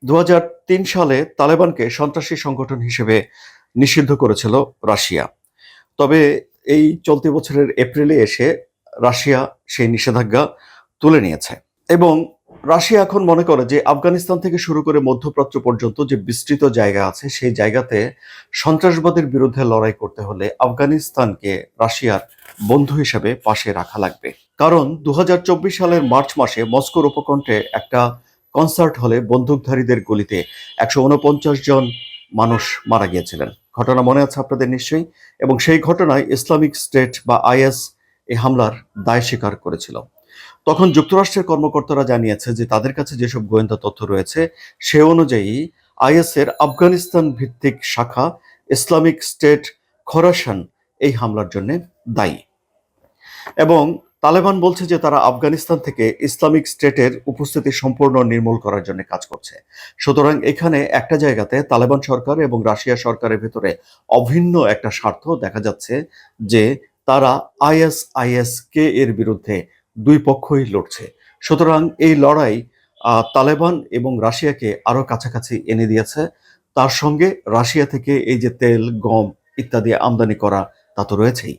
2003 সালে তালেবানকে সন্ত্রাসী সংগঠন হিসেবে নিষিদ্ধ করেছিল রাশিয়া। তবে এই চলতি বছরের এপ্রিলে এসে রাশিয়া সেই নিষেধাজ্ঞা তুলে নিয়েছে এবং রাশিয়া এখন মনে করে যে আফগানিস্তান থেকে শুরু করে মধ্যপ্রাচ্য পর্যন্ত যে বিস্তৃত জায়গা আছে সেই জায়গাতে সন্ত্রাসবাদের বিরুদ্ধে লড়াই করতে হলে আফগানিস্তানকে রাশিয়ার বন্ধু হিসেবে পাশে রাখা লাগবে। কারণ 2024 সালের মার্চ মাসে মস্কোর উপকণ্ঠে একটা কনসার্ট হলে বন্দুকধারীদের গুলিতে 149 জন মানুষ মারা গিয়েছিলেন। ঘটনা মনে আছে আপনাদের নিশ্চয়ই। এবং সেই ঘটনায় ইসলামিক স্টেট বা আইএস এই হামলার দায় স্বীকার করেছিল। তখন যুক্তরাষ্ট্রের কর্মকর্তারা জানিয়েছে যে তাদের কাছে যেসব গোয়েন্দা তথ্য রয়েছে সে অনুযায়ী আইএস এর আফগানিস্তান ভিত্তিক শাখা ইসলামিক স্টেট খোরাসান এই হামলার জন্য দায়ী। এবং তালেবান বলছে যে তারা আফগানিস্তান থেকে ইসলামিক স্টেটের উপস্থিতি সম্পূর্ণ নির্মূল করার জন্য কাজ করছে। সুতরাং এখানে একটা জায়গাতে তালেবান সরকার এবং রাশিয়া সরকারের ভেতরে অভিন্ন একটা স্বার্থ দেখা যাচ্ছে যে তারা আইএসকে এর বিরুদ্ধে দুই পক্ষই লড়ছে। সুতরাং এই লড়াই তালেবান এবং রাশিয়াকে আরো কাছাকাছি এনে দিয়েছে। তার সঙ্গে রাশিয়া থেকে এই যে তেল, গম ইত্যাদি আমদানি করা তা তো রয়েছেই।